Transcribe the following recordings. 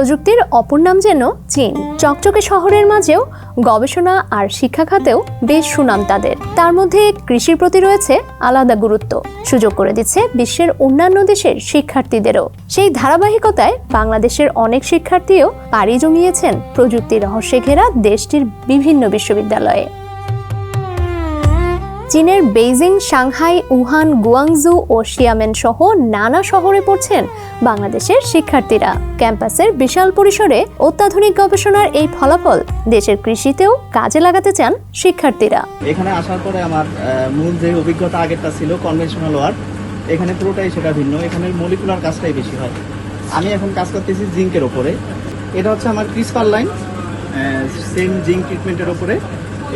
প্রযুক্তির অপর নাম যেন চীন। চকচকে শহরের মাঝেও গবেষণা আর শিক্ষা খাতেও বেশ সুনাম তাদের। তার মধ্যে কৃষির প্রতি রয়েছে আলাদা গুরুত্ব, সুযোগ করে দিচ্ছে বিশ্বের অন্যান্য দেশের শিক্ষার্থীদেরও। সেই ধারাবাহিকতায় বাংলাদেশের অনেক শিক্ষার্থীও পাড়ি জমিয়েছেন প্রযুক্তির রহস্যে ঘেরা দেশটির বিভিন্ন বিশ্ববিদ্যালয়ে। চীনের বেইজিং, সাংহাই, উহান, গুয়াংজু ও শিয়ামেন সহ নানা শহরে পড়ছেন বাংলাদেশের শিক্ষার্থীরা। ক্যাম্পাসের বিশাল পরিসরে অত্যাধুনিক গবেষণার এই ফলাফল দেশের কৃষিতেও কাজে লাগাতে চান শিক্ষার্থীরা। এখানে আসার পরে আমার মূল যে অভিজ্ঞতা আগেরটা ছিল কনভেনশনাল ওয়ার্ক, এখানে পুরোটাই সেটা ভিন্ন। এখানে মলিকুলার কাজটাই বেশি হয়। আমি এখন কাজ করতেছি জিঙ্কের ওপরে। এটা হচ্ছে আমার ক্রিসপার লাইন, সেম জিঙ্ক ট্রিটমেন্টের ওপরে।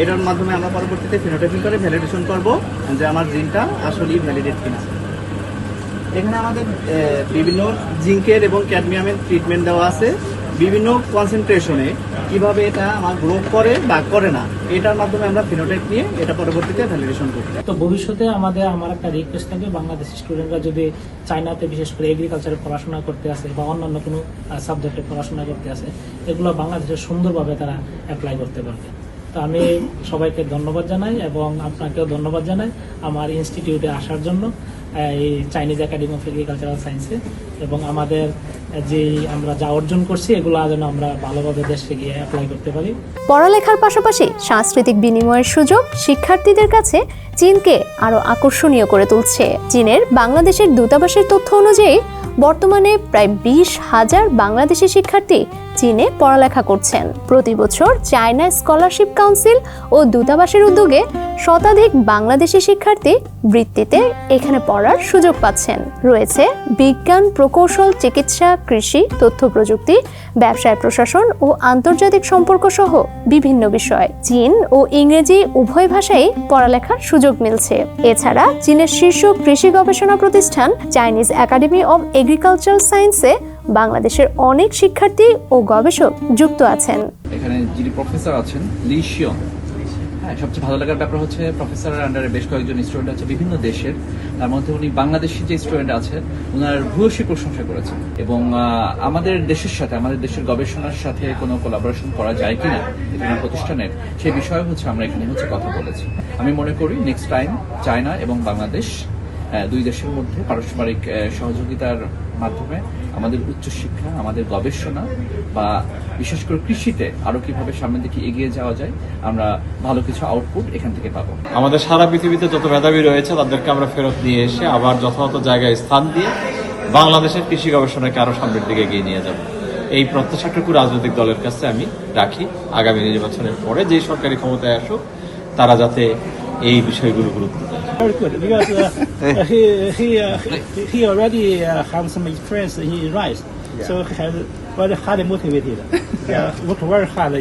এটার মাধ্যমে আমরা পরবর্তীতে ফিনোটাইপিং করে ভ্যালিডেশন করব যে আমার জিনটা আসলেই ভ্যালিডেট কিনা। এখানে আমাদের বিভিন্ন জিঙ্কের এবং ক্যাডমিয়ামের ট্রিটমেন্ট দেওয়া আছে বিভিন্ন কনসেন্ট্রেশনে, কিভাবে এটা আমার গ্রো করে বা করে না, এটার মাধ্যমে আমরা ফিনোটাইপ নিয়ে এটা পরবর্তীতে ভ্যালিডেশন করি। তো ভবিষ্যতে আমার একটা রিকোয়েস্ট থাকবে, বাংলাদেশি স্টুডেন্টরা যদি চায়নাতে বিশেষ করে এগ্রিকালচারে পড়াশোনা করতে আসে বা অন্যান্য কোনো সাবজেক্টে পড়াশোনা করতে আসে, এগুলো বাংলাদেশে সুন্দরভাবে তারা অ্যাপ্লাই করতে পারবে। তো আমি সবাইকে ধন্যবাদ জানাই এবং আপনাকেও ধন্যবাদ জানাই আমার ইনস্টিটিউটে আসার জন্য, এই চাইনিজ একাডেমি অফ এগ্রিকালচারাল সায়েন্সে, এবং আমাদের যে আমরা যা অর্জন করছি এগুলো যেন আমরা ভালোভাবে দেশে গিয়ে অ্যাপ্লাই করতে পারি। পড়ালেখার পাশাপাশি সাংস্কৃতিক বিনিময়ের সুযোগ শিক্ষার্থীদের কাছে চীনকে আরো আকর্ষণীয় করে তুলছে। চীনের বাংলাদেশের দূতাবাসের তথ্য অনুযায়ী বর্তমানে প্রায় 20,000 বাংলাদেশি শিক্ষার্থী চীনে পড়ালেখা করছেন। প্রতি বছর চায়না স্কলারশিপ কাউন্সিল ও দূতাবাসের উদ্যোগে শতাধিক বাংলাদেশি শিক্ষার্থী বৃত্তিতে এখানে পড়ার সুযোগ পাচ্ছেন। রয়েছে বিজ্ঞান, প্রকৌশল, চিকিৎসা, কৃষি, তথ্য প্রযুক্তি, ব্যবসায় প্রশাসন ও আন্তর্জাতিক সম্পর্ক সহ বিভিন্ন বিষয়। চীন ও ইংরেজি উভয় ভাষায় পড়ালেখার সুযোগ মিলছে। এছাড়া চীনের শীর্ষ কৃষি গবেষণা প্রতিষ্ঠান চাইনিজ একাডেমি অব এগ্রিকালচারাল সায়েন্সে বাংলাদেশের অনেক শিক্ষার্থী ও গবেষক যুক্ত আছেন। এখানে যিনি প্রফেসর আছেন লি শিয়ং, সবচেয়ে ভালো লাগার ব্যাপার হচ্ছে প্রফেসরের আন্ডারে বেশ কয়েকজন স্টুডেন্ট আছে বিভিন্ন দেশের, তার মধ্যে উনি বাংলাদেশি যে স্টুডেন্ট আছে ওনার ভূয়সী প্রশংসা করেছেন। এবং আমাদের দেশের সাথে, আমাদের দেশের গবেষণার সাথে কোনো কোলাবোরেশন করা যায় কিনা এখানে প্রতিষ্ঠানের, সেই বিষয়ে হচ্ছে আমরা এখানে কথা বলেছি। আমি মনে করি নেক্সট টাইম চায়না এবং বাংলাদেশ দুই দেশের মধ্যে পারস্পরিক সহযোগিতার মাধ্যমে আমাদের উচ্চশিক্ষা, আমাদের গবেষণা বা বিশেষ করে কৃষিতে আরো কিভাবে সামনের দিকে এগিয়ে যাওয়া যায়, আমরা ভালো কিছু আউটপুট এখান থেকে পাবো। আমাদের সারা পৃথিবীতে যত মেধাবী রয়েছে তাদেরকে আমরা ফেরত নিয়ে এসে আবার যথাযথ জায়গায় স্থান দিয়ে বাংলাদেশের কৃষি গবেষণাকে আরো সামনের দিকে এগিয়ে নিয়ে যাব, এই প্রত্যাশাটুকু রাজনৈতিক দলের কাছে আমি রাখি। আগামী নির্বাচনের পরে যে সরকারি ক্ষমতায় আসুক তারা যাতে এই বিষয়গুলো গুরুত্ব দেয়। Very good, because he already have some experience in rice, so he has very highly motivated. Work very hard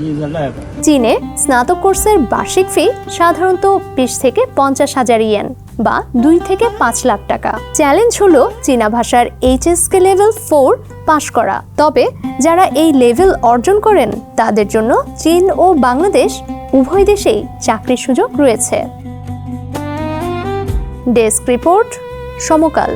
in the lab. চীনে স্নাতক কোর্সের বার্ষিক ফি সাধারণত 20 থেকে 50,000 ইয়েন বা 2 থেকে 5 লাখ টাকা। চ্যালেঞ্জ হলো চীনা ভাষার HSK লেভেল 4 পাশ করা। তবে যারা এই লেভেল অর্জন করেন তাদের জন্য চীন ও বাংলাদেশ উভয় দেশেই চাকরির সুযোগ রয়েছে। ডেস্ক রিপোর্ট, সমকাল।